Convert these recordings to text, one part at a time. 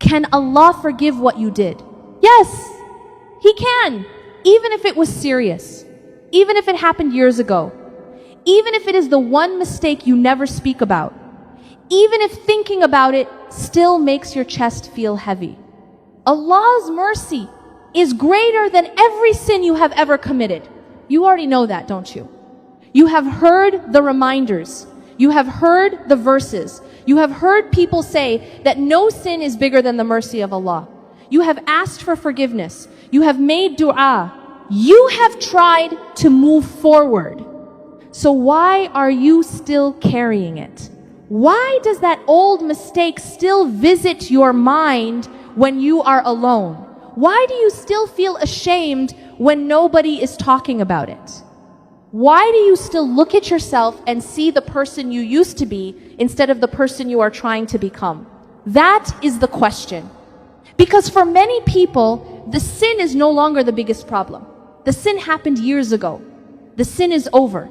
Can Allah forgive what you did? Yes, He can. Even if it was serious. Even if it happened years ago. Even if it is the one mistake you never speak about. Even if thinking about it still makes your chest feel heavy. Allah's mercy is greater than every sin you have ever committed. You already know that, don't you? You have heard the reminders. You have heard the verses. You have heard people say that no sin is bigger than the mercy of Allah. You have asked for forgiveness. You have made dua. You have tried to move forward. So why are you still carrying it? Why does that old mistake still visit your mind when you are alone? Why do you still feel ashamed when nobody is talking about it? Why do you still look at yourself and see the person you used to be instead of the person you are trying to become? That is the question. Because for many people, the sin is no longer the biggest problem. The sin happened years ago. The sin is over.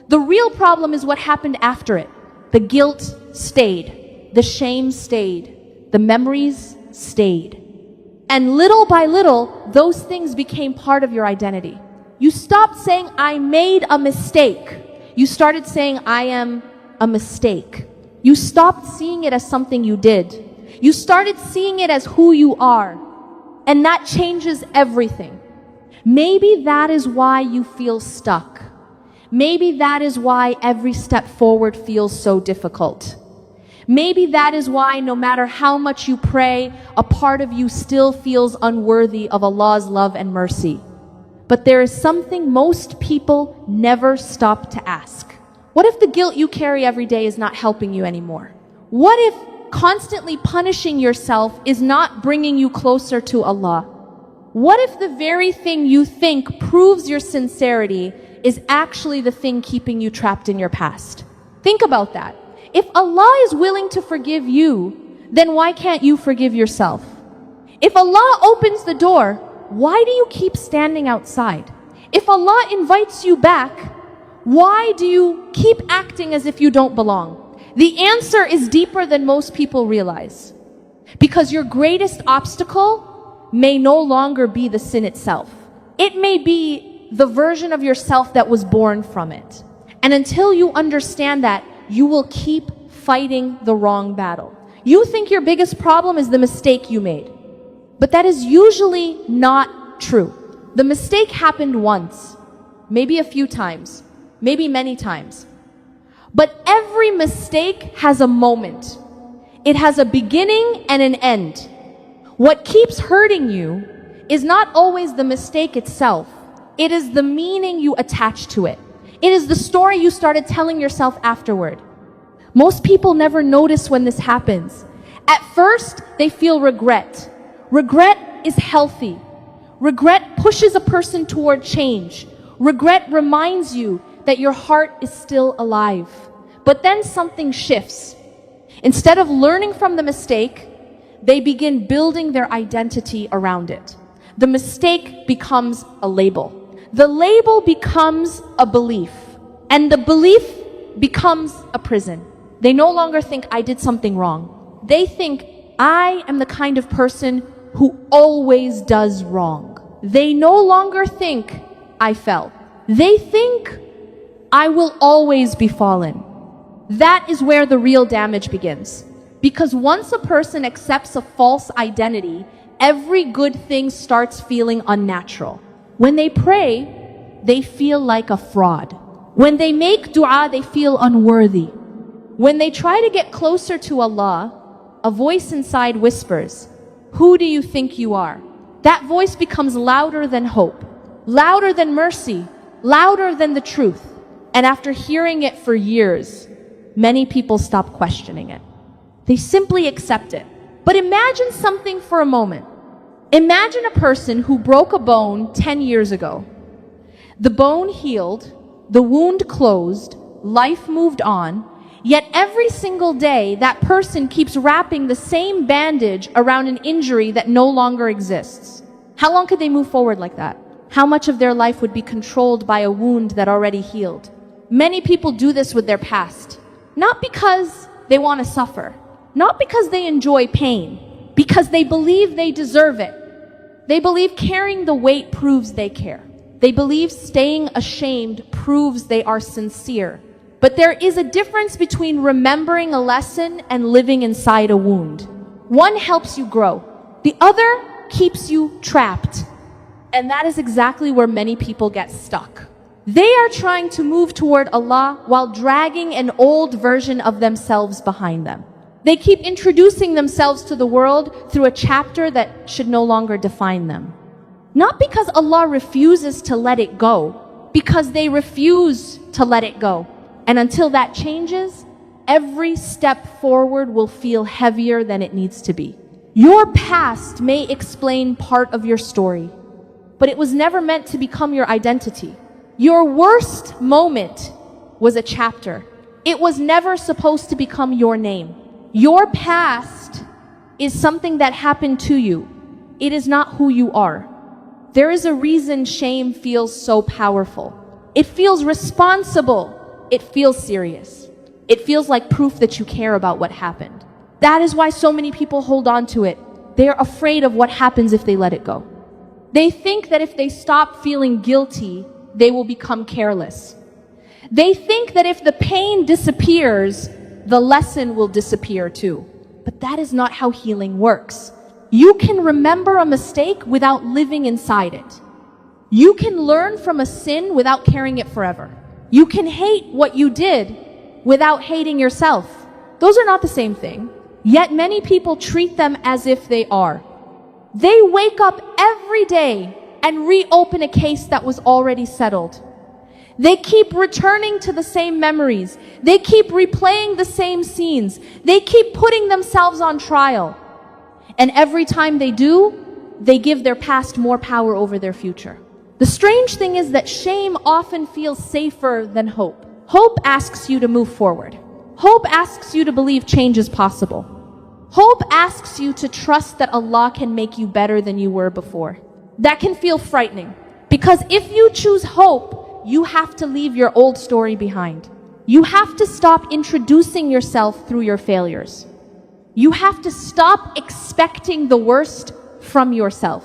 The real problem is what happened after it. The guilt stayed. The shame stayed. The memories stayed. And little by little, those things became part of your identity. You stopped saying, I made a mistake. You started saying, I am a mistake. You stopped seeing it as something you did. You started seeing it as who you are. And that changes everything. Maybe that is why you feel stuck. Maybe that is why every step forward feels so difficult. Maybe that is why no matter how much you pray, a part of you still feels unworthy of Allah's love and mercy. But there is something most people never stop to ask. What if the guilt you carry every day is not helping you anymore? What if constantly punishing yourself is not bringing you closer to Allah? What if the very thing you think proves your sincerity is actually the thing keeping you trapped in your past? Think about that. If Allah is willing to forgive you, then why can't you forgive yourself? If Allah opens the door, why do you keep standing outside? If Allah invites you back, why do you keep acting as if you don't belong? The answer is deeper than most people realize. Because your greatest obstacle may no longer be the sin itself. It may be the version of yourself that was born from it. And until you understand that, you will keep fighting the wrong battle. You think your biggest problem is the mistake you made. But that is usually not true. The mistake happened once, maybe a few times, maybe many times. But every mistake has a moment. It has a beginning and an end. What keeps hurting you is not always the mistake itself. It is the meaning you attach to it. It is the story you started telling yourself afterward. Most people never notice when this happens. At first, they feel regret. Regret is healthy. Regret pushes a person toward change. Regret reminds you that your heart is still alive. But then something shifts. Instead of learning from the mistake, they begin building their identity around it. The mistake becomes a label. The label becomes a belief. And the belief becomes a prison. They no longer think, I did something wrong. They think, I am the kind of person who always does wrong. They no longer think, I fell. They think, I will always be fallen. That is where the real damage begins. Because once a person accepts a false identity, every good thing starts feeling unnatural. When they pray, they feel like a fraud. When they make dua, they feel unworthy. When they try to get closer to Allah, a voice inside whispers, who do you think you are? That voice becomes louder than hope, louder than mercy, louder than the truth. And after hearing it for years, many people stop questioning it. They simply accept it. But imagine something for a moment. Imagine a person who broke a bone 10 years ago. The bone healed, the wound closed, life moved on, yet every single day that person keeps wrapping the same bandage around an injury that no longer exists. How long could they move forward like that? How much of their life would be controlled by a wound that already healed? Many people do this with their past. Not because they want to suffer. Not because they enjoy pain. because they believe they deserve it. They believe carrying the weight proves they care. They believe staying ashamed proves they are sincere. But there is a difference between remembering a lesson and living inside a wound. One helps you grow. The other keeps you trapped. And that is exactly where many people get stuck. They are trying to move toward Allah while dragging an old version of themselves behind them. They keep introducing themselves to the world through a chapter that should no longer define them. Not because Allah refuses to let it go, because they refuse to let it go. And until that changes, every step forward will feel heavier than it needs to be. Your past may explain part of your story, but it was never meant to become your identity. Your worst moment was a chapter. It was never supposed to become your name. Your past is something that happened to you. It is not who you are. There is a reason shame feels so powerful. It feels responsible. It feels serious. It feels like proof that you care about what happened. That is why so many people hold on to it. They are afraid of what happens if they let it go. They think that if they stop feeling guilty, they will become careless. They think that if the pain disappears, the lesson will disappear too. But that is not how healing works. You can remember a mistake without living inside it. You can learn from a sin without carrying it forever. You can hate what you did without hating yourself. Those are not the same thing. Yet many people treat them as if they are. They wake up every day and reopen a case that was already settled. They keep returning to the same memories. They keep replaying the same scenes. They keep putting themselves on trial. And every time they do, they give their past more power over their future. The strange thing is that shame often feels safer than hope. Hope asks you to move forward. Hope asks you to believe change is possible. Hope asks you to trust that Allah can make you better than you were before. That can feel frightening, because if you choose hope, you have to leave your old story behind. You have to stop introducing yourself through your failures. You have to stop expecting the worst from yourself.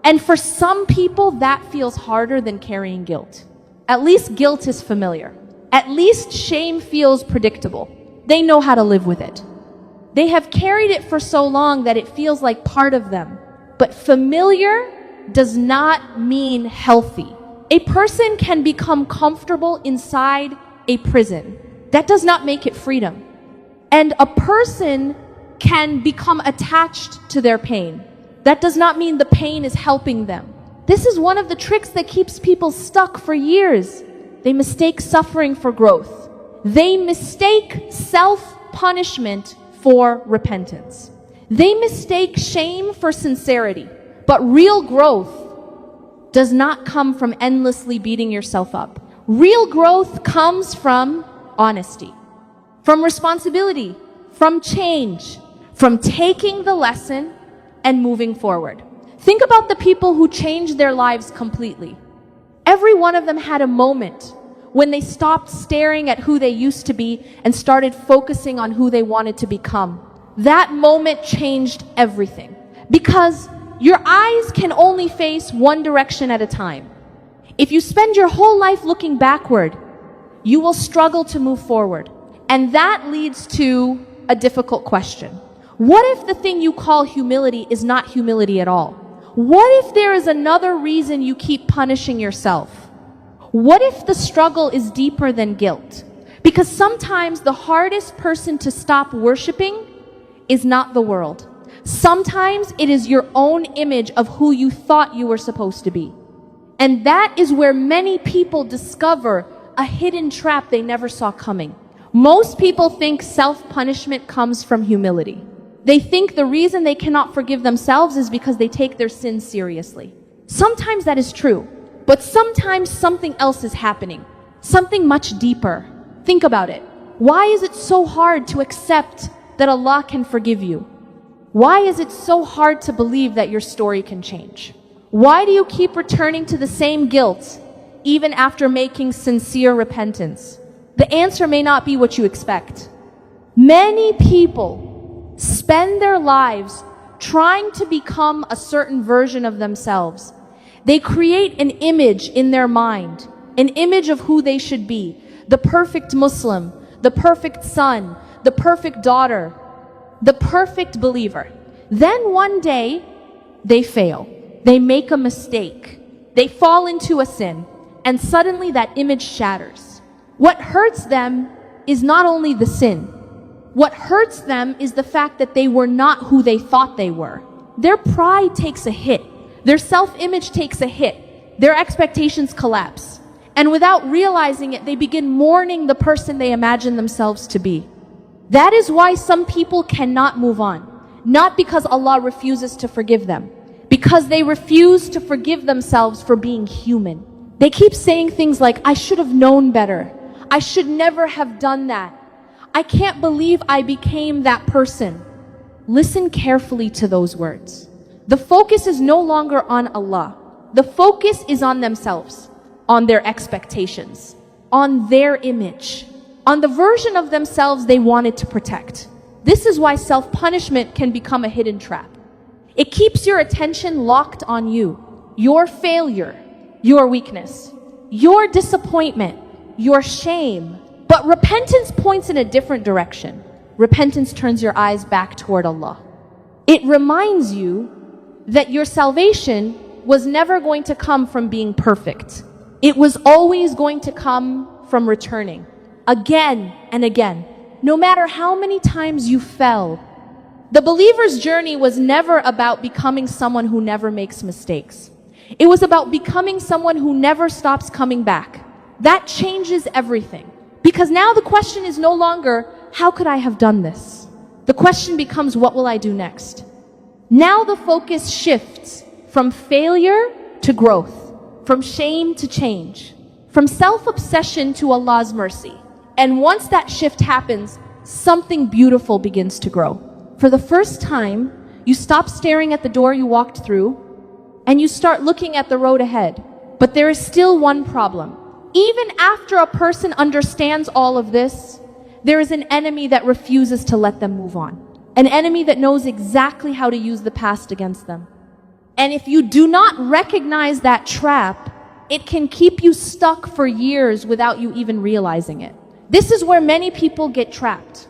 And for some people, that feels harder than carrying guilt. At least guilt is familiar. At least shame feels predictable. They know how to live with it. They have carried it for so long that it feels like part of them. But familiar does not mean healthy. A person can become comfortable inside a prison. That does not make it freedom. And a person can become attached to their pain. That does not mean the pain is helping them. This is one of the tricks that keeps people stuck for years. They mistake suffering for growth. They mistake self-punishment for repentance. They mistake shame for sincerity. But real growth does not come from endlessly beating yourself up. Real growth comes from honesty, from responsibility, from change, from taking the lesson and moving forward. Think about the people who changed their lives completely. Every one of them had a moment when they stopped staring at who they used to be and started focusing on who they wanted to become. That moment changed everything, because your eyes can only face one direction at a time. If you spend your whole life looking backward, you will struggle to move forward. And that leads to a difficult question. What if the thing you call humility is not humility at all? What if there is another reason you keep punishing yourself? What if the struggle is deeper than guilt? Because sometimes the hardest person to stop worshiping is not the world. Sometimes it is your own image of who you thought you were supposed to be. And that is where many people discover a hidden trap they never saw coming. Most people think self-punishment comes from humility. They think the reason they cannot forgive themselves is because they take their sins seriously. Sometimes that is true, but sometimes something else is happening. Something much deeper. Think about it. Why is it so hard to accept that Allah can forgive you? Why is it so hard to believe that your story can change? Why do you keep returning to the same guilt even after making sincere repentance? The answer may not be what you expect. Many people spend their lives trying to become a certain version of themselves. They create an image in their mind, an image of who they should be. The perfect Muslim, the perfect son, the perfect daughter, the perfect believer. Then one day, they fail. They make a mistake. They fall into a sin, and suddenly that image shatters. What hurts them is not only the sin. What hurts them is the fact that they were not who they thought they were. Their pride takes a hit. Their self-image takes a hit. Their expectations collapse. And without realizing it, they begin mourning the person they imagine themselves to be. That is why some people cannot move on. Not because Allah refuses to forgive them, because they refuse to forgive themselves for being human. They keep saying things like, I should have known better. I should never have done that. I can't believe I became that person. Listen carefully to those words. The focus is no longer on Allah. The focus is on themselves, on their expectations, on their image, on the version of themselves they wanted to protect. This is why self-punishment can become a hidden trap. It keeps your attention locked on you, your failure, your weakness, your disappointment, your shame. But repentance points in a different direction. Repentance turns your eyes back toward Allah. It reminds you that your salvation was never going to come from being perfect. It was always going to come from returning again and again. No matter how many times you fell, the believer's journey was never about becoming someone who never makes mistakes. It was about becoming someone who never stops coming back. That changes everything. Because now the question is no longer, how could I have done this? The question becomes, what will I do next? Now the focus shifts from failure to growth, from shame to change, from self-obsession to Allah's mercy. And once that shift happens, something beautiful begins to grow. For the first time, you stop staring at the door you walked through, and you start looking at the road ahead. But there is still one problem. Even after a person understands all of this, there is an enemy that refuses to let them move on. An enemy that knows exactly how to use the past against them. And if you do not recognize that trap, it can keep you stuck for years without you even realizing it. This is where many people get trapped.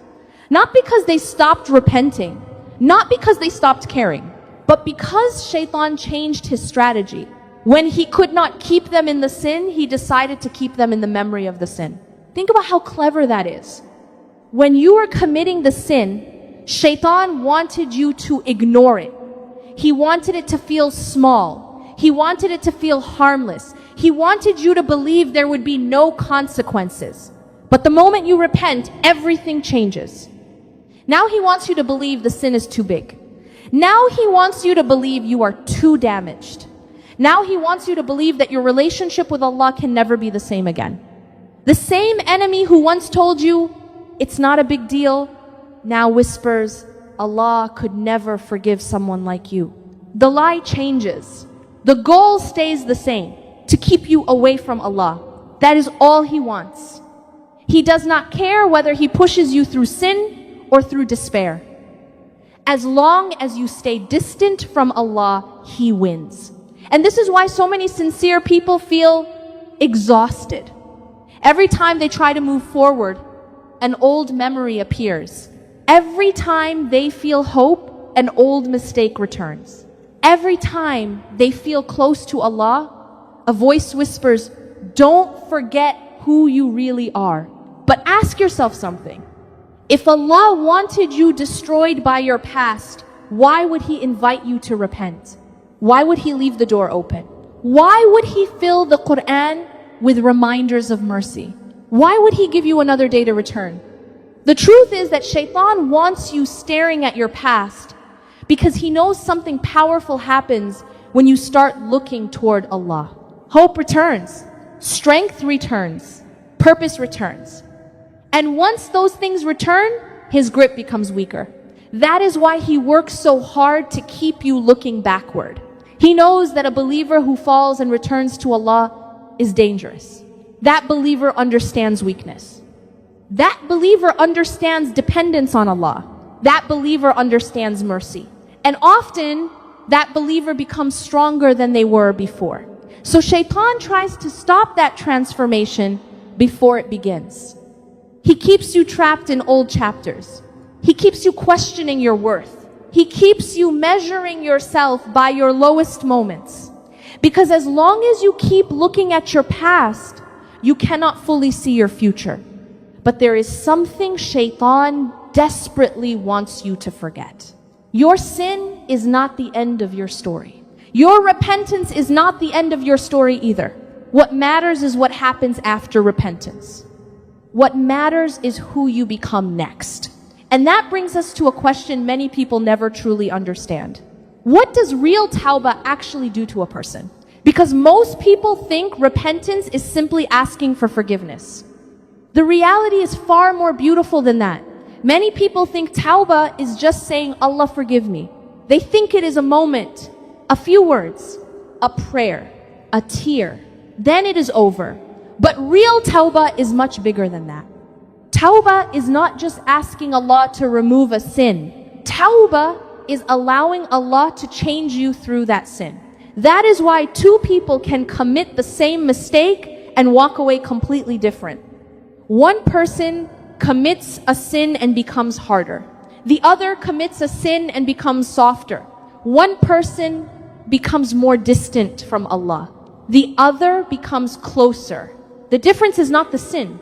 Not because they stopped repenting, not because they stopped caring, but because Shaitan changed his strategy. When he could not keep them in the sin, he decided to keep them in the memory of the sin. Think about how clever that is. When you are committing the sin, Shaitan wanted you to ignore it. He wanted it to feel small. He wanted it to feel harmless. He wanted you to believe there would be no consequences. But the moment you repent, everything changes. Now he wants you to believe the sin is too big. Now he wants you to believe you are too damaged. Now he wants you to believe that your relationship with Allah can never be the same again. The same enemy who once told you, it's not a big deal, now whispers, Allah could never forgive someone like you. The lie changes. The goal stays the same, to keep you away from Allah. That is all he wants. He does not care whether he pushes you through sin or through despair. As long as you stay distant from Allah, he wins. And this is why so many sincere people feel exhausted. Every time they try to move forward, an old memory appears. Every time they feel hope, an old mistake returns. Every time they feel close to Allah, a voice whispers, don't forget who you really are. But ask yourself something. If Allah wanted you destroyed by your past, why would He invite you to repent? Why would He leave the door open? Why would He fill the Quran with reminders of mercy? Why would He give you another day to return? The truth is that Shaitan wants you staring at your past because he knows something powerful happens when you start looking toward Allah. Hope returns, strength returns, purpose returns. And once those things return, his grip becomes weaker. That is why he works so hard to keep you looking backward. He knows that a believer who falls and returns to Allah is dangerous. That believer understands weakness. That believer understands dependence on Allah. That believer understands mercy. And often, that believer becomes stronger than they were before. So Shaitan tries to stop that transformation before it begins. He keeps you trapped in old chapters. He keeps you questioning your worth. He keeps you measuring yourself by your lowest moments. Because as long as you keep looking at your past, you cannot fully see your future. But there is something Shaitan desperately wants you to forget. Your sin is not the end of your story. Your repentance is not the end of your story either. What matters is what happens after repentance. What matters is who you become next. And that brings us to a question many people never truly understand. What does real tawbah actually do to a person? Because most people think repentance is simply asking for forgiveness. The reality is far more beautiful than that. Many people think tawbah is just saying, Allah forgive me. They think it is a moment, a few words, a prayer, a tear. Then it is over. But real tawbah is much bigger than that. Tawbah is not just asking Allah to remove a sin. Tawbah is allowing Allah to change you through that sin. That is why two people can commit the same mistake and walk away completely different. One person commits a sin and becomes harder. The other commits a sin and becomes softer. One person becomes more distant from Allah. The other becomes closer. The difference is not the sin.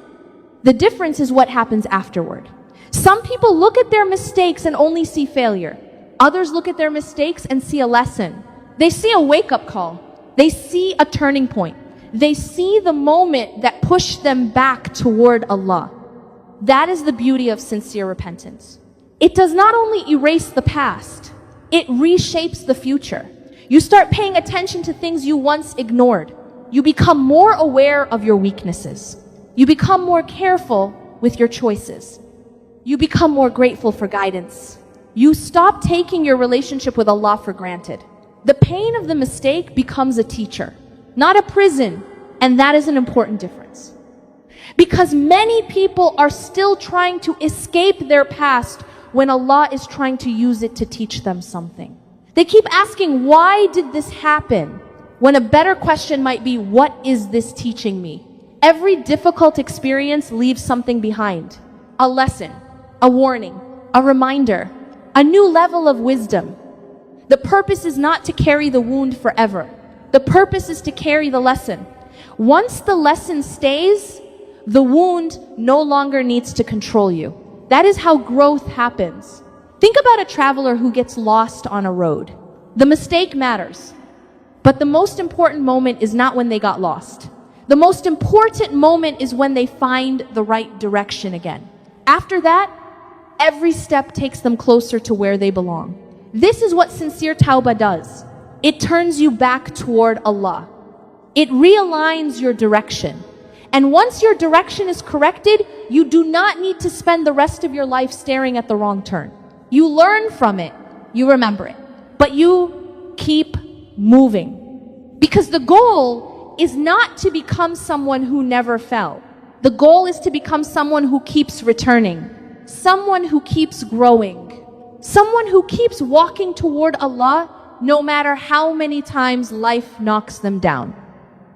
The difference is what happens afterward. Some people look at their mistakes and only see failure. Others look at their mistakes and see a lesson. They see a wake-up call. They see a turning point. They see the moment that pushed them back toward Allah. That is the beauty of sincere repentance. It does not only erase the past, it reshapes the future. You start paying attention to things you once ignored. You become more aware of your weaknesses. You become more careful with your choices. You become more grateful for guidance. You stop taking your relationship with Allah for granted. The pain of the mistake becomes a teacher, not a prison, and that is an important difference. Because many people are still trying to escape their past when Allah is trying to use it to teach them something. They keep asking, why did this happen? When a better question might be, what is this teaching me? Every difficult experience leaves something behind. A lesson, a warning, a reminder, a new level of wisdom. The purpose is not to carry the wound forever. The purpose is to carry the lesson. Once the lesson stays, the wound no longer needs to control you. That is how growth happens. Think about a traveler who gets lost on a road. The mistake matters. But the most important moment is not when they got lost. The most important moment is when they find the right direction again. After that, every step takes them closer to where they belong. This is what sincere tawbah does. It turns you back toward Allah. It realigns your direction. And once your direction is corrected, you do not need to spend the rest of your life staring at the wrong turn. You learn from it, you remember it, but you keep moving. Because the goal is not to become someone who never fell. The goal is to become someone who keeps returning, someone who keeps growing, someone who keeps walking toward Allah no matter how many times life knocks them down.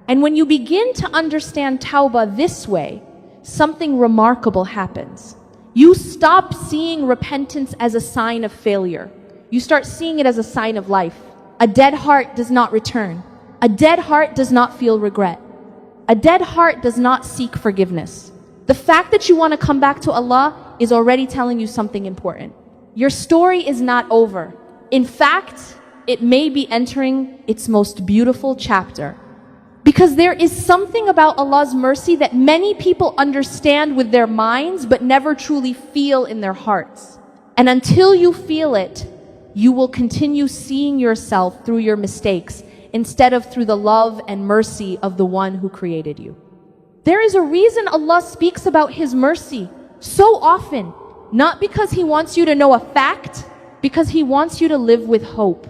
And when you begin to understand tawbah this way, something remarkable happens. You stop seeing repentance as a sign of failure. You start seeing it as a sign of life. A dead heart does not return. A dead heart does not feel regret. A dead heart does not seek forgiveness. The fact that you want to come back to Allah is already telling you something important. Your story is not over. In fact, it may be entering its most beautiful chapter. Because there is something about Allah's mercy that many people understand with their minds but never truly feel in their hearts. And until you feel it, you will continue seeing yourself through your mistakes instead of through the love and mercy of the one who created you. There is a reason Allah speaks about His mercy so often, not because He wants you to know a fact, because He wants you to live with hope.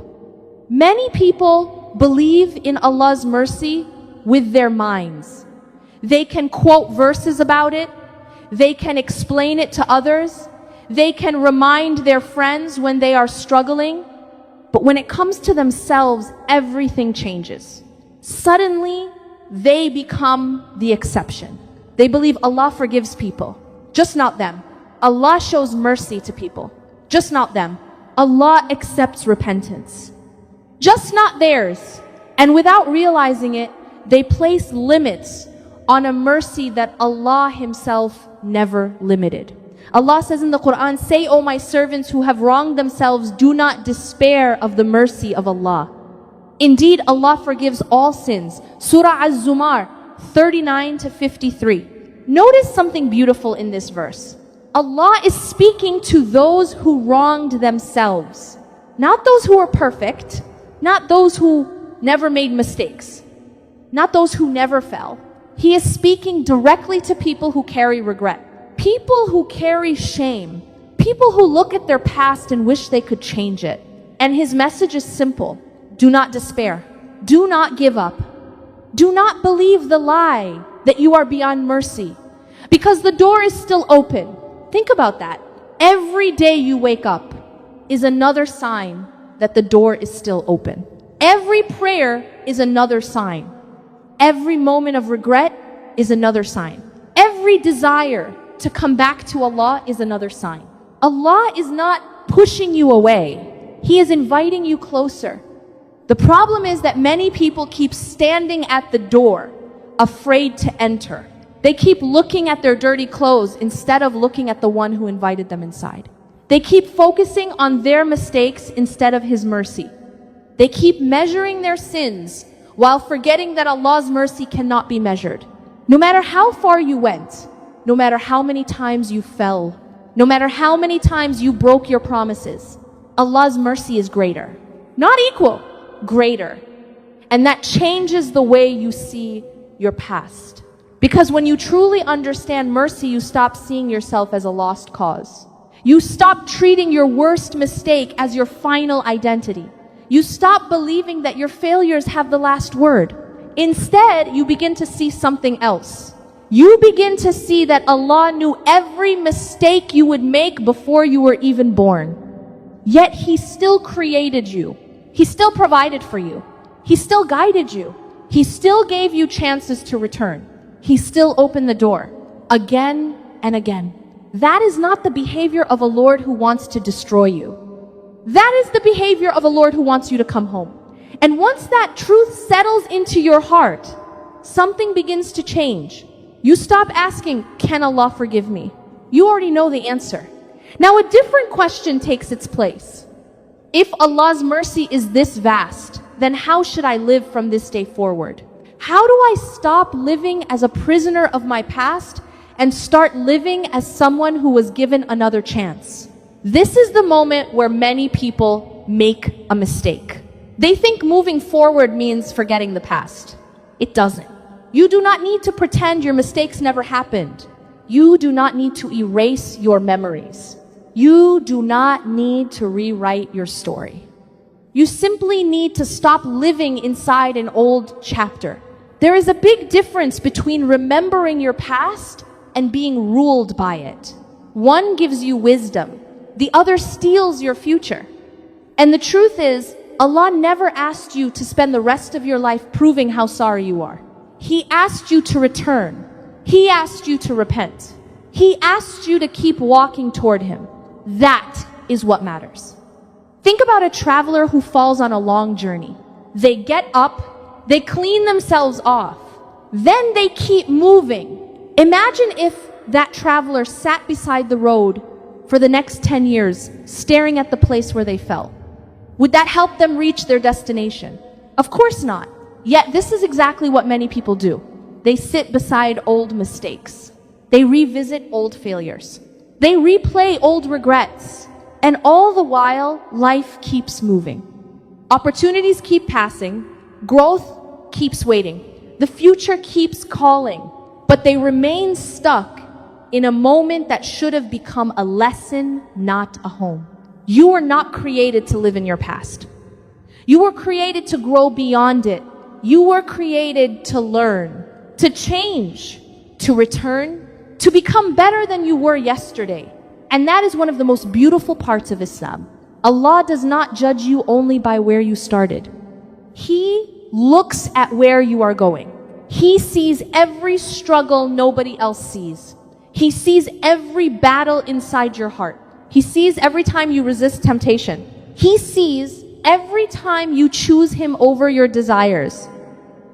Many people believe in Allah's mercy with their minds. They can quote verses about it. They can explain it to others. They can remind their friends when they are struggling. But when it comes to themselves, everything changes. Suddenly, they become the exception. They believe Allah forgives people, just not them. Allah shows mercy to people, just not them. Allah accepts repentance, just not theirs. And without realizing it, they place limits on a mercy that Allah Himself never limited. Allah says in the Quran, "Say, O my servants who have wronged themselves, do not despair of the mercy of Allah. Indeed, Allah forgives all sins." Surah Az-Zumar 39 to 53. Notice something beautiful in this verse. Allah is speaking to those who wronged themselves, not those who are perfect, not those who never made mistakes, not those who never fell. He is speaking directly to people who carry regret, people who carry shame, people who look at their past and wish they could change it. And His message is simple. Do not despair. Do not give up. Do not believe the lie that you are beyond mercy, because the door is still open. Think about that. Every day you wake up is another sign that the door is still open. Every prayer is another sign. Every moment of regret is another sign. Every desire to come back to Allah is another sign. Allah is not pushing you away. He is inviting you closer. The problem is that many people keep standing at the door, afraid to enter. They keep looking at their dirty clothes instead of looking at the one who invited them inside. They keep focusing on their mistakes instead of His mercy. They keep measuring their sins while forgetting that Allah's mercy cannot be measured. No matter how far you went, no matter how many times you fell, no matter how many times you broke your promises, Allah's mercy is greater. Not equal, greater. And that changes the way you see your past. Because when you truly understand mercy, you stop seeing yourself as a lost cause. You stop treating your worst mistake as your final identity. You stop believing that your failures have the last word. Instead, you begin to see something else. You begin to see that Allah knew every mistake you would make before you were even born. Yet He still created you. He still provided for you. He still guided you. He still gave you chances to return. He still opened the door again and again. That is not the behavior of a Lord who wants to destroy you. That is the behavior of a Lord who wants you to come home. And once that truth settles into your heart, something begins to change. You stop asking, can Allah forgive me? You already know the answer. Now a different question takes its place. If Allah's mercy is this vast, then how should I live from this day forward? How do I stop living as a prisoner of my past and start living as someone who was given another chance? This is the moment where many people make a mistake. They think moving forward means forgetting the past. It doesn't. You do not need to pretend your mistakes never happened. You do not need to erase your memories. You do not need to rewrite your story. You simply need to stop living inside an old chapter. There is a big difference between remembering your past and being ruled by it. One gives you wisdom. The other steals your future. And the truth is, Allah never asked you to spend the rest of your life proving how sorry you are. He asked you to return. He asked you to repent. He asked you to keep walking toward Him. That is what matters. Think about a traveler who falls on a long journey. They get up, they clean themselves off, then they keep moving. Imagine if that traveler sat beside the road for the next 10 years, staring at the place where they fell. Would that help them reach their destination? Of course not. Yet this is exactly what many people do. They sit beside old mistakes. They revisit old failures. They replay old regrets. And all the while, life keeps moving. Opportunities keep passing. Growth keeps waiting. The future keeps calling. But they remain stuck in a moment that should have become a lesson, not a home. You were not created to live in your past. You were created to grow beyond it. You were created to learn, to change, to return, to become better than you were yesterday. And that is one of the most beautiful parts of Islam. Allah does not judge you only by where you started. He looks at where you are going. He sees every struggle nobody else sees. He sees every battle inside your heart. He sees every time you resist temptation. He sees every time you choose Him over your desires.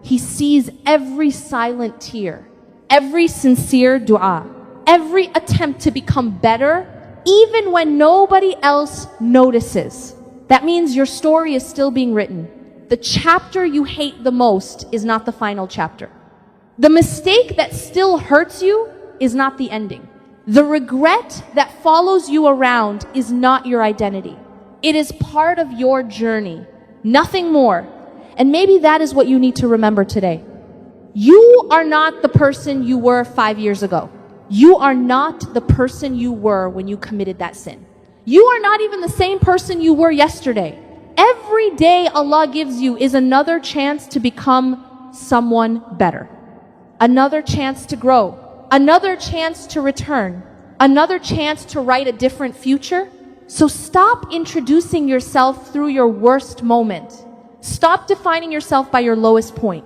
He sees every silent tear, every sincere dua, every attempt to become better, even when nobody else notices. That means your story is still being written. The chapter you hate the most is not the final chapter. The mistake that still hurts you is not the ending. The regret that follows you around is not your identity. It is part of your journey, nothing more. And maybe that is what you need to remember today. You are not the person you were 5 years ago. You are not the person you were when you committed that sin. You are not even the same person you were yesterday. Every day Allah gives you is another chance to become someone better. Another chance to grow. Another chance to return. Another chance to write a different future. So stop introducing yourself through your worst moment. Stop defining yourself by your lowest point.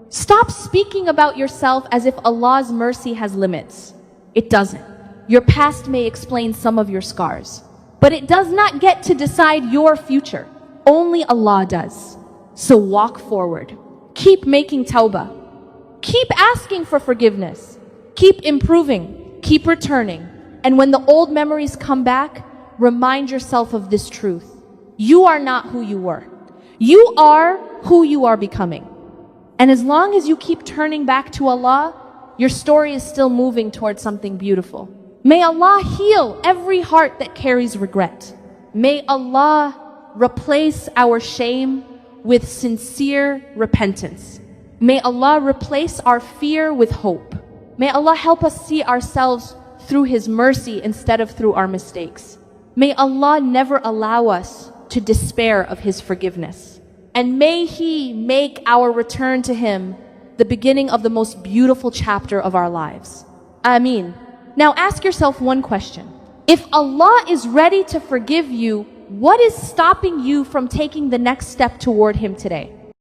Stop speaking about yourself as if Allah's mercy has limits. It doesn't. Your past may explain some of your scars, but it does not get to decide your future. Only Allah does. So walk forward. Keep making tawbah. Keep asking for forgiveness. Keep improving. Keep returning. And when the old memories come back, remind yourself of this truth. You are not who you were. You are who you are becoming. And as long as you keep turning back to Allah, your story is still moving towards something beautiful. May Allah heal every heart that carries regret. May Allah replace our shame with sincere repentance. May Allah replace our fear with hope. May Allah help us see ourselves through His mercy instead of through our mistakes. May Allah never allow us to despair of His forgiveness. And may He make our return to Him the beginning of the most beautiful chapter of our lives. Ameen. Now ask yourself one question. If Allah is ready to forgive you, what is stopping you from taking the next step toward Him today?